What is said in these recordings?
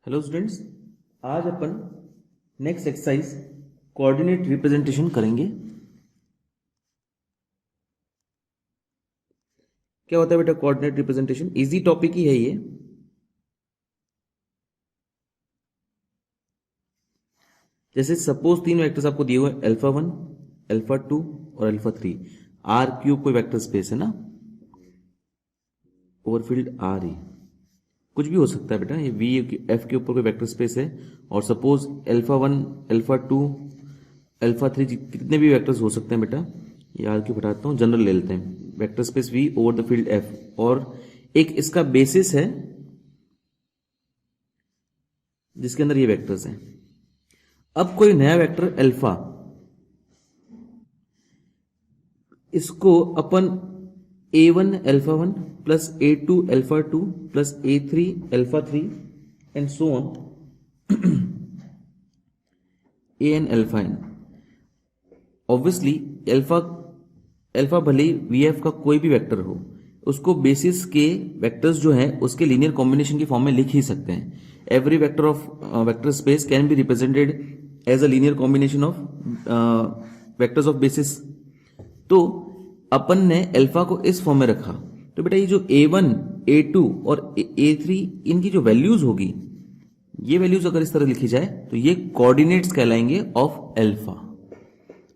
Hello students, आज अपन next exercise coordinate representation करेंगे। क्या होता है बेटा कोऑर्डिनेट रिप्रेजेंटेशन? इजी टॉपिक ही है ये। जैसे सपोज तीन वेक्टर्स आपको दिए हुए अल्फा 1, अल्फा 2 और अल्फा 3। आर क्यूब कोई वेक्टर स्पेस है ना, ओवरफील्ड आर ही कुछ भी हो सकता है बेटा। ये वी एफ के ऊपर कोई वेक्टर स्पेस है और सपोज अल्फा 1, अल्फा 2, अल्फा 3 कितने भी वेक्टर्स हो सकते हैं बेटा। ये आर क्यूब हटाता हूँ, जनरल ले लेते हैं। Vector space V over the field F और एक इसका बेसिस है जिसके अंदर ये वेक्टर्स हैं। अब कोई नया वेक्टर अल्फा, इसको अपन a1 alpha 1 plus a2 alpha 2 plus a3 alpha 3 and so on an alpha n। Obviously alpha alpha भले ही वीएफ का कोई भी वेक्टर हो, उसको बेसिस के वेक्टर्स जो है उसके लीनियर कॉम्बिनेशन की फॉर्म में लिख ही सकते हैं। Every vector of vector space can be represented as a linear combination of vectors of basis. तो अपन ने अल्फा को इस फॉर्म में रखा, तो बेटा ये जो a1, a2 और a3 इनकी जो वैल्यूज होगी, ये वैल्यूज अगर इस तरह लिखी जाए तो ये कोऑर्डिनेट्स कहलाएंगे ऑफ अल्फा।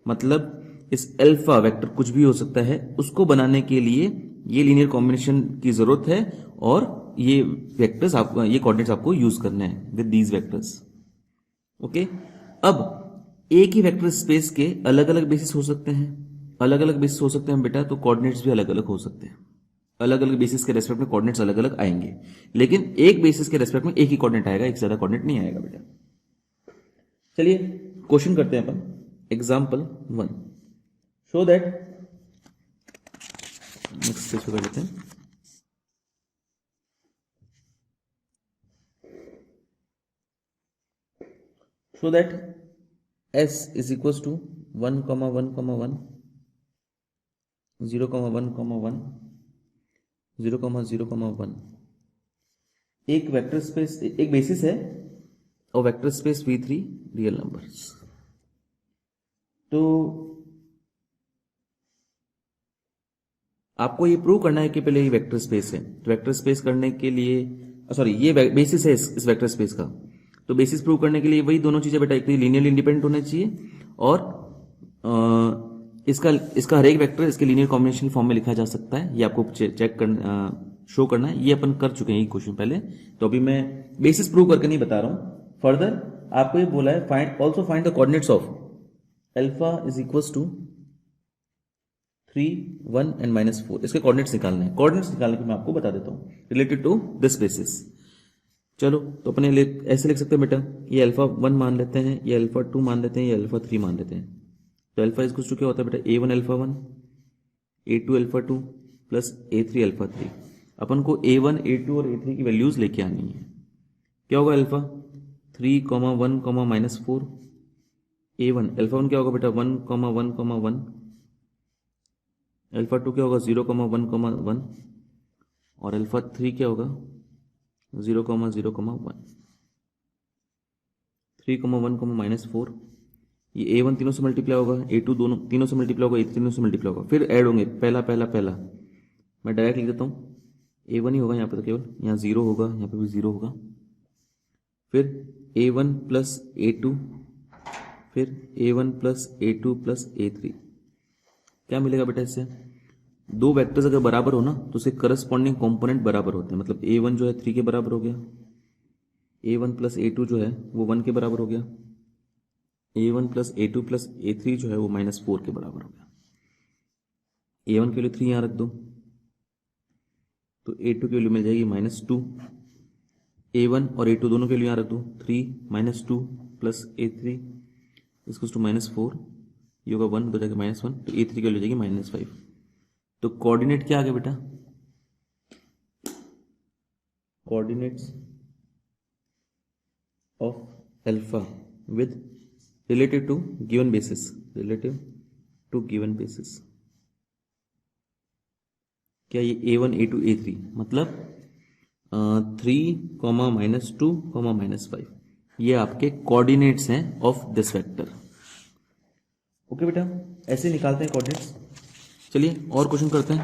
मतलब इस अल्फा वेक्टर कुछ भी हो सकता है, उसको बनाने के लिए ये लीनियर कॉम्बिनेशन की जरूरत है और ये वेक्टर्स आपको, ये कोऑर्डिनेट्स आपको यूज करने हैं विद दीज वेक्टर्स। ओके, अब एक ही वेक्टर स्पेस के अलग अलग बेसिस हो सकते हैं, अलग अलग बेसिस हो सकते हैं बेटा, तो कोऑर्डिनेट्स भी अलग अलग हो सकते हैं। अलग अलग बेसिस के रेस्पेक्ट में कोऑर्डिनेट्स अलग अलग आएंगे, लेकिन एक बेसिस के रेस्पेक्ट में एक ही कोऑर्डिनेट आएगा, एक से ज्यादा कोऑर्डिनेट नहीं आएगा बेटा। चलिए क्वेश्चन करते हैं अपन। Example 1, show that, next page पे कर लेते हैं। Show that s is equals to 1, 1, 1, 0, 1, 1, 0, 0, 1 एक वेक्टर स्पेस, एक बेसिस है और vector space V3 real numbers. तो आपको ये प्रूव करना है कि पहले ये वेक्टर स्पेस है, तो वेक्टर स्पेस करने के लिए सॉरी ये बेसिस है इस वेक्टर स्पेस का। तो बेसिस प्रूव करने के लिए वही दोनों चीजें बेटा, एक तो लीनियरली इंडिपेंडेंट होना चाहिए और इसका हर एक वेक्टर इसके लीनियर कॉम्बिनेशन की फॉर्म में लिखा जा सकता है। ये आपको चेक करना, शो करना है। ये अपन कर चुके हैं ये क्वेश्चन पहले, तो अभी मैं बेसिस प्रूव करके नहीं बता रहा हूं। फर्दर आपको ये बोला है find, also find the coordinates of alpha is equals to 3, 1 and -4। इसके कोऑर्डिनेट्स निकालने हैं। कोऑर्डिनेट्स निकालने के मैं आपको बता देता हूं रिलेटेड टू दिस बेसिस। चलो, तो अपने ऐसे लिख सकते हैं बेटा, ये अल्फा 1 मान लेते हैं, ये अल्फा 2 मान लेते हैं, ये अल्फा 3 मान लेते हैं। तो अल्फा इज क्या होता है बेटा, a1 alpha 1, a2 alpha 2 plus a3 alpha 3। अपन को a1, a2 और a3 की वैल्यूज लेके आनी है। क्या होगा अल्फा 3, 1, -4। a1 अल्फा 1 क्या होगा बेटा 1, 1, 1। अल्फा 2 क्या होगा 0, 1, 1 और अल्फा 3 क्या होगा 0, 0, 1। 3, 1, -4। ये a1 तीनों से मल्टीप्लाई होगा, a2 दोनों तीनों से मल्टीप्लाई होगा, a3 तीनों से मल्टीप्लाई होगा, फिर ऐड होंगे पहला पहला पहला। मैं डायरेक्ट लिख देता हूँ, a1 ही होगा यहाँ पे, तो केवल यहाँ 0 होगा, यहाँ पे भी 0 होगा। फिर a1 प्लस a2, फिर a1 plus a2 plus a3। क्या मिलेगा बेटा इससे? दो वेक्टर्स अगर बराबर हो ना तो उसके करस्पॉन्डिंग कंपोनेंट बराबर होते हैं। मतलब a1 जो है 3 के बराबर हो गया, a1 प्लस a2 जो है वो 1 के बराबर हो गया, a1 plus a2 plus a3 जो है वो -4 के बराबर हो गया। a1 के लिए 3 यहां रख दो, तो a2 की वैल्यू मिल जाएगी -2। a1 और a2 दोनों के लिए यहां रख दो, 3 -2 प्लस a3 इसको टू -4, ये होगा 1 हो जाएगा -1, तो a3 की वैल्यू हो जाएगी -5। तो कोऑर्डिनेट क्या आ गया बेटा, coordinates of alpha with relative to given basis, relative to given basis. क्या ये a1, a2, a3, मतलब 3, -2, -5 ये आपके कोऑर्डिनेट्स हैं ऑफ दिस वेक्टर। ओके बेटा, ऐसे निकालते हैं कोऑर्डिनेट्स। चलिए और क्वेश्चन करते हैं।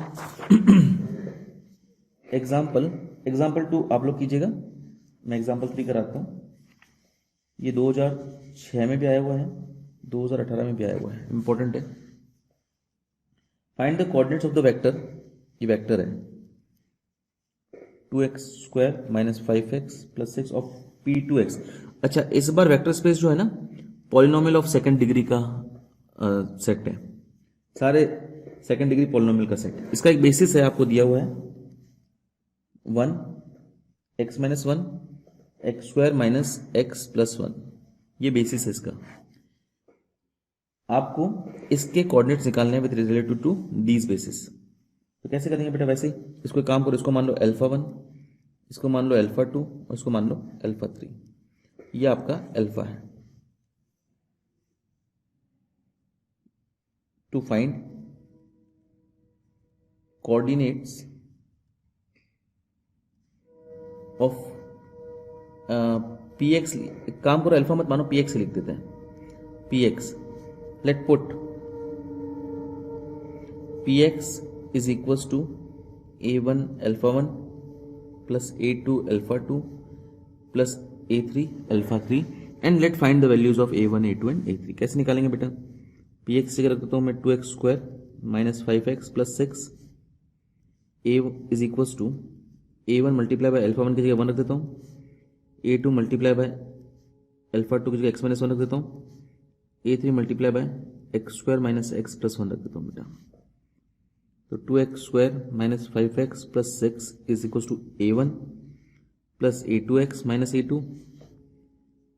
एग्जाम्पल 2 आप लोग कीजिएगा, मैं एग्जाम्पल 3 कराता हूँ। ये 2006 में भी आया हुआ है, 2018 में भी आया हुआ है, इंपॉर्टेंट है। Find the coordinates of the vector, ये वेक्टर है 2x² - 5x + 6 ऑफ P2x। अच्छा, इस बार वेक्टर स्पेस जो है ना, पॉलिनोमियल ऑफ सेकंड डिग्री का सेट है, सारे सेकंड डिग्री पॉलिनोमियल का सेट। इसका एक बेसिस है, आपको दिया हुआ है 1 x - 1 x² - x + 1, ये बेसिस है इसका। आपको इसके कोऑर्डिनेट्स निकालने हैं with relative to these basis. तो कैसे करेंगे बेटा? वैसे ही इसको एक काम करो, इसको मान लो α1, इसको मान लो α2 और इसको मान लो α3। ये आपका अल्फा है। To find coordinates of px, एक काम करो अल्फा मत मानो, px लिख देते हैं। px, late put px is equals to a1 α1 plus a2 α2 plus a3 α3 and let find the values of a1 a2 and a3। कैसे निकालेंगे बेटा? px से रख देता हूँ मैं 2x² - 5x + 6 a is equals to a1 multiply by α1 की जगह 1 रख देता हूँ, a2 मल्टीप्लाई बाय α2 की जगह x - 1 रख देता हूँ, a3 multiply by x² - x + 1 रख देता हूँ बेटा। तो 2x² - 5x + 6 is equals to a1 plus a2x - a2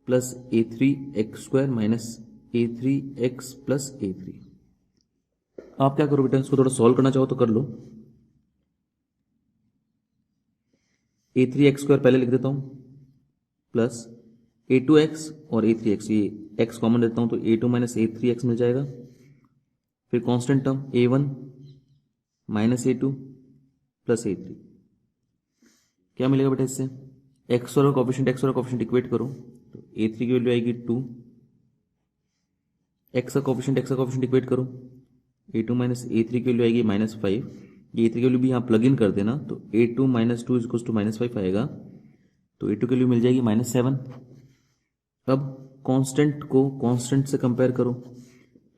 plus a3x² - a3x plus a3। आप क्या करो बेटा, इसको थोड़ा सॉल्व करना चाहो तो कर लो। a3x² पहले लिख देता हूं प्लस a2x और a3x, ये x कॉमन देता हूं तो a2 - a3x मिल जाएगा। फिर constant term a1 - a2 plus a3, क्या मिलेगा बेटा इससे? x और कोएफिशिएंट इक्वेट करो तो a3 की वैल्यू आएगी 2, x का कोएफिशिएंट इक्वेट करो, a2 - a3 की वैल्यू आएगी -5। ये a3 की वैल्यू भी यहाँ प्लग इन कर देना तो a2 - 2 इज इक्वल टू -5 आएगा, तो a2 की वैल्यू मिल जाएगी -7। अब कांस्टेंट को कांस्टेंट से कंपेयर करो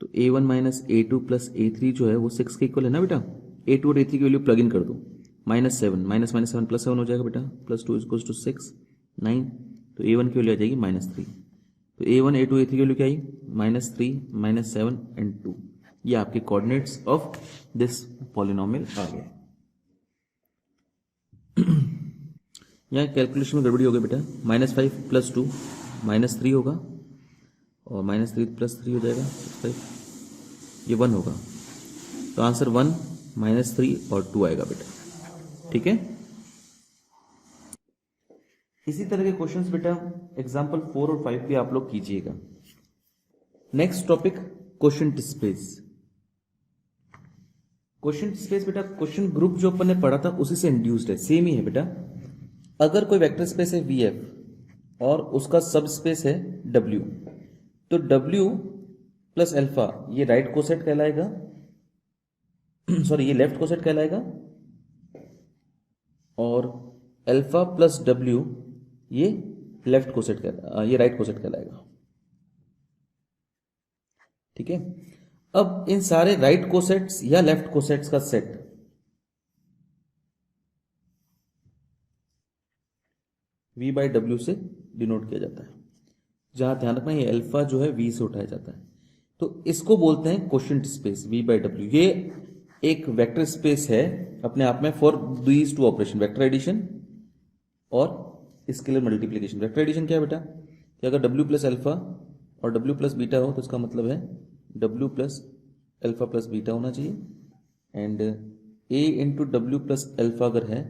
तो a1 - a2 प्लस a3 जो है वो 6 के इक्वल है ना बेटा। a2 और a3 की वैल्यू प्लग इन कर दो, -7 -7 + 7 हो जाएगा बेटा, +2 इज इक्वल टू 6 9, तो a1 की वैल्यू आ जाएगी -3। तो a1 a2 a3 की वैल्यू क्या आई? -3 -7 एंड 2। ये आपके कोऑर्डिनेट्स ऑफ दिस पॉलिनोमियल आ गए। यहाँ कैलकुलेशन में गड़बड़ी हो गई बेटा, -5 + 2 -3 होगा और -3 + 3 हो जाएगा 5, ये 1 होगा, तो आंसर 1 -3 और 2 आएगा बेटा। ठीक है, इसी तरह के क्वेश्चंस बेटा एग्जाम्पल 4 और 5 भी आप लोग कीजिएगा। Next topic question space. Question space बेटा क्वेश्चन ग्रुप जो अपन ने पढ़ा था उसी से इंड्यूस्ड है, सेम ही है बेटा। अगर कोई वेक्टर स्पेस है VF और उसका सब स्पेस है W, तो W प्लस अल्फा ये राइट कोसेट कहलाएगा, सॉरी ये लेफ्ट कोसेट कहलाएगा, और अल्फा प्लस W ये लेफ्ट कोसेट ये राइट कोसेट कहलाएगा। ठीक है, अब इन सारे राइट कोसेट्स या लेफ्ट कोसेट्स का सेट V/W से डिनोट किया जाता है, जहां ध्यान रखना ये अल्फा जो है V से उठाया जाता है, तो इसको बोलते हैं क्वोशिएंट स्पेस V/W। ये एक वेक्टर स्पेस है अपने आप में for these two operation, vector addition और स्केलर मल्टीप्लिकेशन। वेक्टर एडिशन क्या है बेटा कि अगर W प्लस अल्फा और W प्लस बीटा हो तो इसका मतलब है W plus alpha plus beta होना चाहिए, and A into W plus alpha अगर है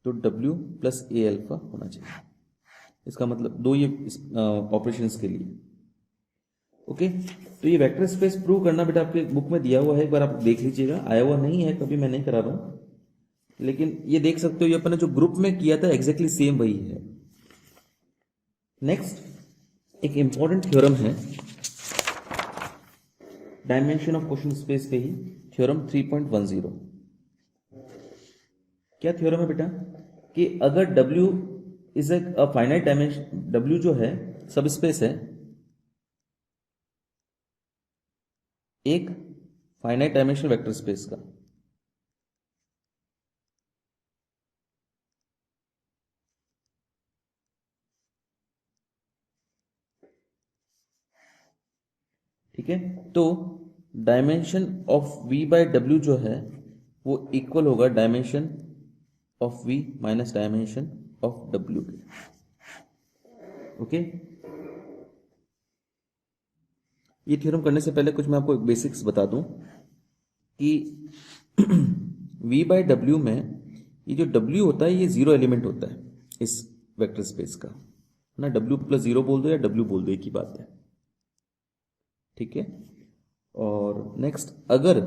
तो W प्लस A अल्फा होना चाहिए। इसका मतलब दो ये ऑपरेशंस के लिए। ओके, तो ये वेक्टर स्पेस प्रूव करना बेटा आपके बुक में दिया हुआ है, एक बार आप देख लीजिएगा, आया हुआ नहीं है कभी, मैं नहीं करा रहा हूं, लेकिन ये देख सकते हो ये अपने जो ग्रुप में किया था एग्जैक्टली सेम वही है। नेक्स्ट एक इंपॉर्टेंट थ्योरम है डायमेंशन ऑफ क्वेश्चन स्पेस पे ही, थ्योरम 3.10। क्या थ्योरम है बेटा कि अगर W is a finite dimension, W जो है सब स्पेस है, एक फाइनाइट डायमेंशनल वेक्टर स्पेस का, ठीक है, तो dimension of V by W जो है वो इक्वल होगा dimension of V minus dimension of W के। ओके, ये थ्योरम करने से पहले कुछ मैं आपको बेसिक्स बता दूं कि V बाय W में ये जो W होता है ये जीरो एलिमेंट होता है इस वेक्टर स्पेस का ना, W प्लस जीरो बोल दो या W बोल दो, एक ही बात है, ठीक है। और नेक्स्ट अगर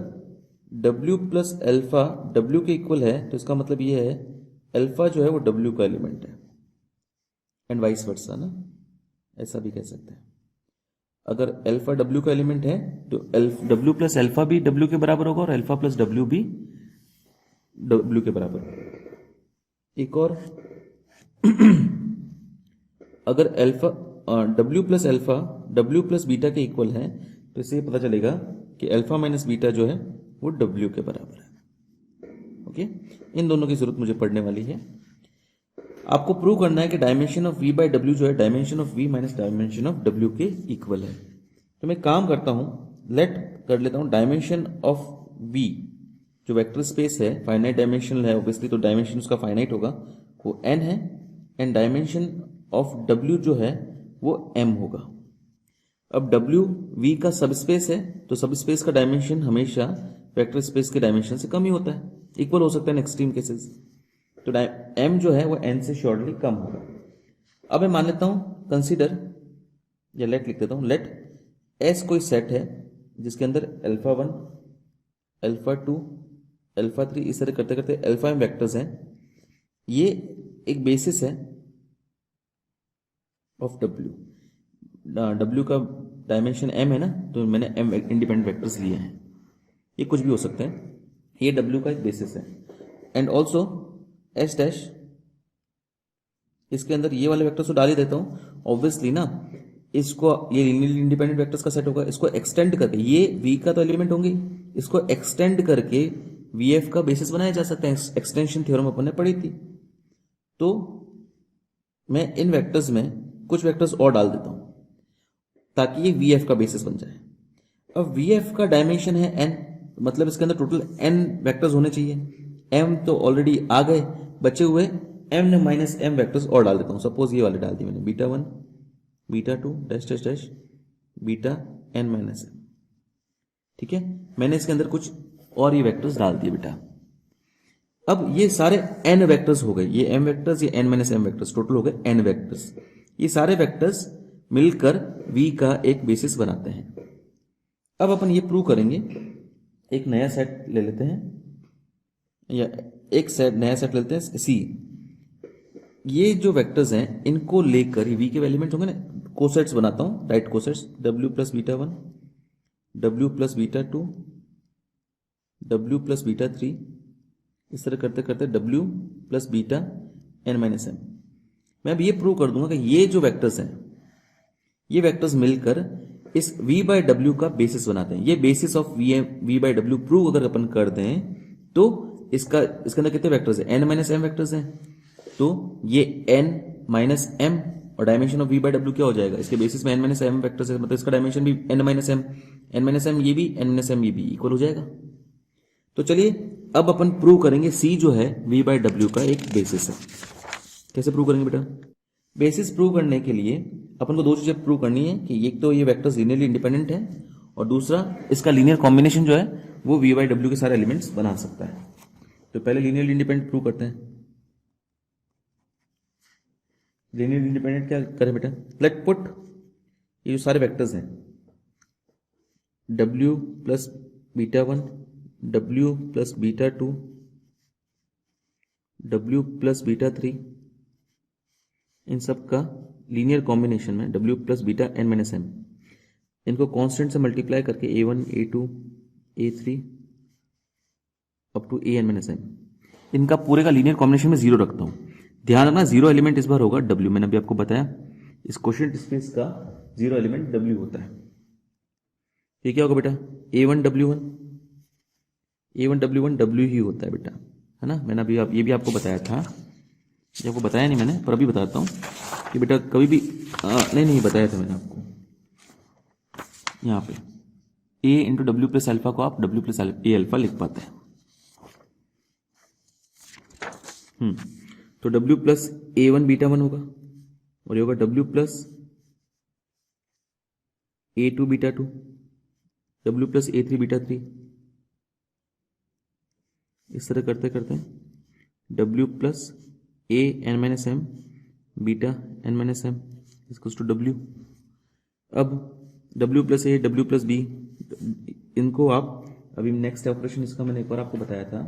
W प्लस अल्फा W के इक्वल है तो इसका मतलब ये है अल्फा जो है वो W का एलिमेंट है, एंड वाइस वर्सा ना, ऐसा भी कह सकते हैं। अगर अल्फा W का एलिमेंट है तो W प्लस अल्फा भी W के बराबर होगा और अल्फा प्लस W भी W के बराबर। एक और अगर alpha W plus alpha W plus beta के इक्वल है तो इससे पता चलेगा कि अल्फा माइनस बीटा जो है वो W के बराबर है। ओके, इन दोनों की जरूरत मुझे पड़ने वाली है। आपको प्रूव करना है कि dimension of V by W जो है dimension of V minus dimension of W के इक्वल है। तो मैं काम करता हूं, लेट कर लेता हूं डायमेंशन ऑफ V जो वेक्टर स्पेस है, फाइनाइट डायमेंशनल है ऑब्वियसली, तो डायमेंशन उसका फाइनाइट होगा, वो n है, एंड डायमेंशन ऑफ W जो है वो m होगा। अब W V का सबस्पेस है तो सबस्पेस का डायमेंशन हमेशा वेक्टर स्पेस के डायमेंशन से कम ही होता है, इक्वल हो सकता है इन एक्सट्रीम केसेस, तो m जो है वो n से श्योरली कम होगा। अब मैं मान लेता हूं कंसीडर, या लेट लिख देता हूं, लेट S कोई सेट है जिसके अंदर अल्फा 1 अल्फा 2 अल्फा 3 इस तरह करते करते अल्फा m वेक्टर्स हैं, ये एक बेसिस है ऑफ W। W का डायमेंशन m है ना, तो मैंने m इंडिपेंडेंट वेक्टर्स लिए हैं, ये कुछ भी हो सकते हैं, ये W का एक बेसिस है। एंड ऑल्सो S डैश, इसके अंदर ये वाले वेक्टर्स तो डाल ही देता हूं ऑब्वियसली ना, इसको ये लीनियरली इंडिपेंडेंट वेक्टर्स का सेट होगा, इसको एक्सटेंड करके ये V का तो एलिमेंट होंगे, इसको एक्सटेंड करके VF का बेसिस बनाया जा सकता है, एक्सटेंशन थ्योरम अपन ने पढ़ी थी। तो मैं इन वेक्टर्स में कुछ वेक्टर्स और डाल देता हूं ताकि ये VF का बेसिस बन जाए। अब VF का डायमेंशन है n, मतलब इसके अंदर टोटल n वेक्टर्स होने चाहिए, m तो ऑलरेडी आ गए, बचे हुए m माइनस m वेक्टर्स और डाल देता हूं। सपोज ये वाले डाल दिए मैंने, beta 1 beta 2 dash dash dash beta n minus m, ठीक है, मैंने इसके अंदर कुछ और ये वेक्टर्स डाल दिए बेटा। अब ये सारे n वेक्टर्स हो गए, ये m वेक्टर्स, ये n minus m vectors, total हो गए n वेक्टर्स। ये सारे वेक्टर्स मिलकर V का एक बेसिस बनाते हैं। अब अपन ये प्रूव करेंगे, एक नया सेट ले लेते हैं, या एक सेट नया सेट लेते हैं C। ये जो वेक्टर्स हैं इनको लेकर V के एलिमेंट होंगे ना, कोसेट्स बनाता हूं, right cosets, W plus beta 1 W plus beta 2 W plus beta 3, इस तरह करते करते W plus beta n minus m। मैं अब ये प्रूव कर दूंगा कि ये जो वेक्टर्स हैं ये वेक्टर्स मिलकर इस V बाय W का बेसिस बनाते हैं। ये basis of V by W prove अगर अपन कर दें तो इसके अंदर कितने वेक्टर्स हैं, n माइनस m वेक्टर्स हैं, तो ये n माइनस m और dimension of V by W क्या हो जाएगा, इसके बेसिस में n माइनस m वेक्टर्स है, मतलब इसका डायमेंशन भी n माइनस m ये भी n माइनस m ये भी इक्वल हो जाएगा। तो चलिए अब अपन प्रूव करेंगे C जो है V बाय W का एक बेसिस है। कैसे प्रूव करेंगे बेटा? बेसिस प्रूव करने के लिए अपन को दो चीजें प्रूव करनी है कि एक तो ये वेक्टर्स लीनियरली इंडिपेंडेंट है और दूसरा इसका लीनियर कॉम्बिनेशन जो है वो V बाय W के सारे एलिमेंट्स बना सकता है। तो पहले लीनियरली इंडिपेंडेंट प्रूव करते हैं। लीनियरली इंडिपेंडेंट क्या करें बेटा, लेट पुट ये जो सारे वेक्टर्स हैं W plus beta 1 W plus beta 2 W plus beta 3, इन सब का लीनियर कॉम्बिनेशन में W plus beta n minus m, इनको कांस्टेंट से मल्टीप्लाई करके A1 A2 A3 up to an minus m, इनका पूरे का लीनियर कॉम्बिनेशन में जीरो रखता हूँ। ध्यान रखना जीरो एलिमेंट इस बार होगा W, मैंने अभी आपको बताया इस क्वेश्चन स्पेस का जीरो एलिमेंट W होता है। ये क्या होगा बेटा, A1 W1 W ही होता है बेटा, है ना। मैंने अभी ये भी आपको बताया था, ये आपको बताया नहीं मैंने, पर अभी बताता हूँ कि बेटा कभी भी नहीं बताया था मैंने आपको। यहाँ पे A into W plus alpha को आप W प्लस ए अल्फा लिख पाते हैं। तो W प्लस A1 बीटा 1 होगा और ये होगा W plus A2 beta 2, W plus A3 beta 3, इस तरह करते करते W plus A n minus M beta n minus M equals to W। अब W plus A W plus B, इनको आप अभी नेक्स्ट ऑपरेशन इसका मैंने एक बार आपको बताया था,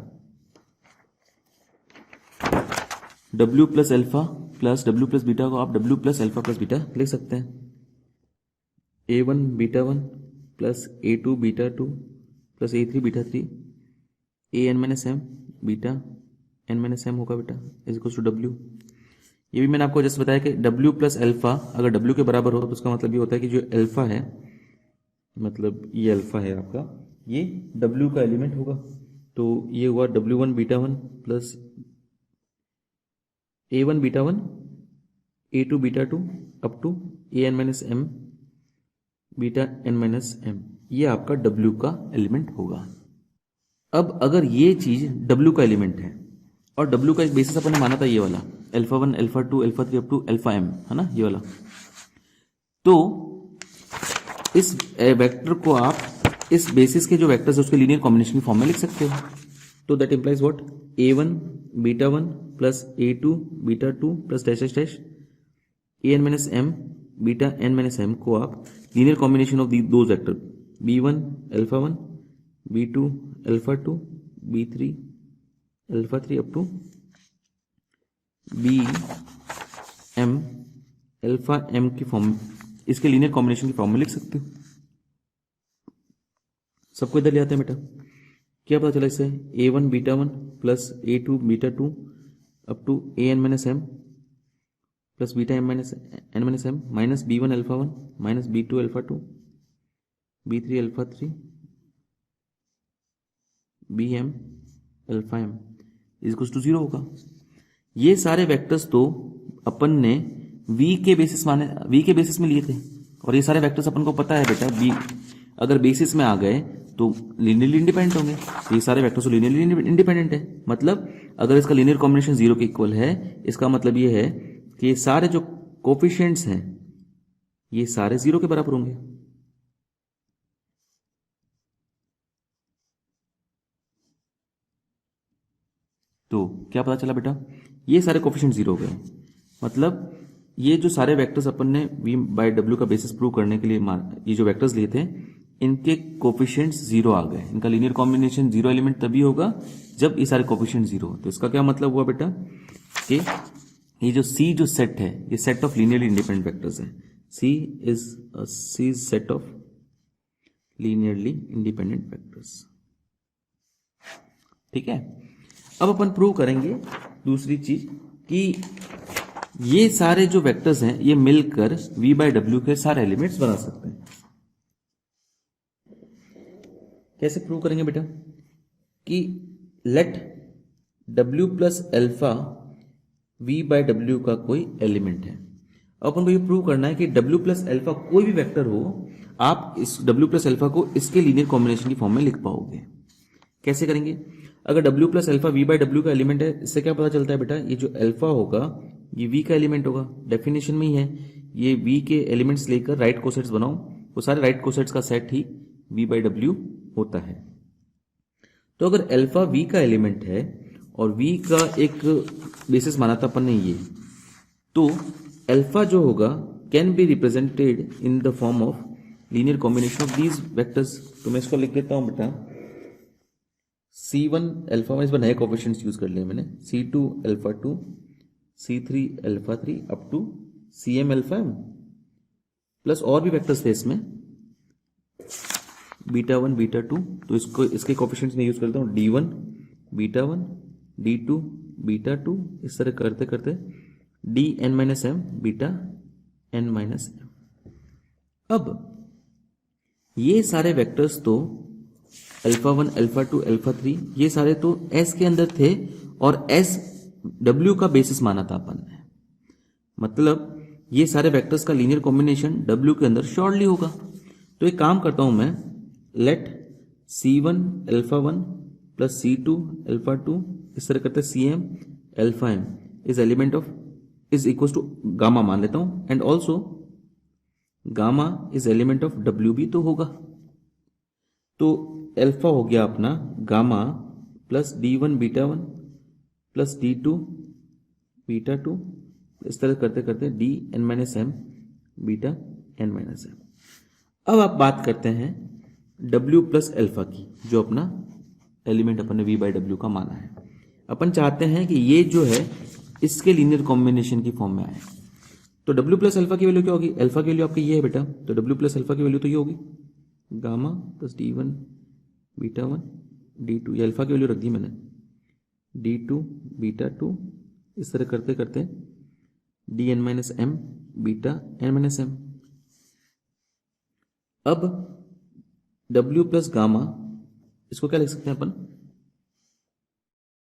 W plus alpha plus W plus beta को आप W plus alpha plus beta लिख सकते हैं। A1 beta 1 plus A2 beta 2 plus A3 beta 3 A n minus M beta n minus M होगा बेटा इज इक्वल टू W। ये भी मैंने आपको जैसे बताया कि W प्लस अल्फा अगर W के बराबर हो तो उसका मतलब ये होता है कि जो अल्फा है, मतलब ये अल्फा है आपका, ये W का एलिमेंट होगा। तो ये हुआ W1 beta 1 plus A1 beta 1 A2 beta 2 up to A n minus M beta n minus M, ये आपका W का एलिमेंट होगा। अब अगर ये चीज W का एलिमेंट है और W का एक बेसिस अपन ने माना था ये वाला alpha 1 alpha 2 alpha 3 up to alpha m, है ना ये वाला, तो इस वेक्टर को आप इस बेसिस के जो वेक्टर्स है उसके लीनियर कॉम्बिनेशन की फॉर्म में लिख सकते हो। तो that implies what, A1 beta 1 plus A2 beta 2 plus dash dash dash an minus M beta n minus M को आप लीनियर कॉम्बिनेशन ऑफ दो vector B1 alpha 1 B2 alpha 2 B3 alpha 3 up to B M alpha M की form, इसके linear combination की form में लिख सकते हो। सबको इधर ले आते हैं बेटा, क्या पता चला इससे A1 beta 1 plus A2 beta 2 up to A n minus M plus beta m minus n minus M minus B1 alpha 1 minus B2 alpha 2 B3 alpha 3 BM alpha m is equal to 0 होगा। ये सारे vectors तो अपन ने V के basis में लिए थे और ये सारे वेक्टर्स अपन को पता है बेटा V अगर बेसिस में आ गए तो लीनियरली इंडिपेंडेंट होंगे। ये सारे वेक्टर्स तो लीनियरली इंडिपेंडेंट है, मतलब अगर इसका लीनियर कॉम्बिनेशन 0 के इक्वल है, इसका मतलब ये है कि ये सारे जो कोफिशिएंट्स हैं ये सारे 0 के बराबर होंगे। तो क्या पता चला बेटा, ये सारे कोफिशिएंट 0 हो गए, मतलब ये जो सारे वेक्टर्स अपन ने V बाय W का बेसिस प्रूव करने के लिए ये जो वेक्टर्स लिए थे इनके कोफिशिएंट्स 0 आ गए। इनका लीनियर कॉम्बिनेशन 0 एलिमेंट तभी होगा जब ये सारे कोफिशिएंट 0 हो। तो इसका क्या मतलब हुआ बेटा कि ये जो C जो सेट है ये set of linearly independent vectors है। C is set of linearly independent vectors. ठीक है, अब अपन प्रूव करेंगे दूसरी चीज कि ये सारे जो वेक्टर्स हैं ये मिलकर V बाय W के सारे एलिमेंट्स बना सकते हैं। कैसे प्रूव करेंगे बेटा कि let W plus alpha V by W का कोई एलिमेंट है। अब अपन को ये प्रूव करना है कि W प्लस अल्फा कोई भी वेक्टर हो, आप इस W प्लस अल्फा को इसके लीनियर कॉम्बिनेशन की फॉर्म में लिख पाओगे। कैसे करेंगे, अगर W plus alpha V by W का एलिमेंट है, इससे क्या पता चलता है बेटा, ये जो अल्फा होगा ये V का एलिमेंट होगा, डेफिनेशन में ही है। ये V के एलिमेंट्स लेकर राइट कोसेट्स बनाओ, वो सारे राइट कोसेट्स का set he V by W होता है। तो अगर अल्फा V का एलिमेंट है और V का एक बेसिस माना था अपन ने ये, तो अल्फा जो होगा can be represented in the form of linear combination of these vectors. तो मैं इसको लिख देता हूं बेटा C1 अल्फा 1 इस बार नए कोफिशिएंट्स यूज कर लिए मैंने, C2 alpha 2, C3 alpha 3 up to CM alpha m, plus और भी वेक्टर्स थे इसमें बीटा 1 बीटा 2, तो इसको इसके कोफिशिएंट्स में यूज करता हूँ D1 बीटा 1 D2 बीटा 2, इस तरह करते करते Dn minus m beta n minus m। अब ये सारे वेक्टर्स तो अल्फा 1 अल्फा 2 अल्फा 3 ये सारे तो S के अंदर थे और S W का बेसिस माना था अपन ने, मतलब ये सारे वेक्टर्स का लीनियर कॉम्बिनेशन W के अंदर श्योरली होगा। तो एक काम करता हूं मैं, late C1 alpha 1 plus C2 alpha 2 इस तरह करते CM alpha m is element of is equal to gamma मान लेता हूं, and also gamma is element of W भी तो होगा। तो अल्फा हो गया अपना gamma plus D1 beta 1 plus D2 beta 2, इस तरह करते करते Dn minus m beta n minus m। अब आप बात करते हैं W प्लस अल्फा की, जो अपना एलिमेंट अपन ने V बाई W का माना है। अपन चाहते हैं कि ये जो है इसके लीनियर कॉम्बिनेशन की फॉर्म में आए। तो W प्लस अल्फा की वैल्यू क्या होगी, अल्फा की वैल्यू आपकी ये है बेटा, तो W प्लस अल्फा की वैल्यू तो ये होगी gamma plus D1 beta 1 D2, ये अल्फा की वैल्यू रख दी मैंने, D2 बीटा 2, इस तरह करते करते Dn minus m beta n minus m। अब W प्लस गामा, इसको क्या लिख सकते हैं अपन,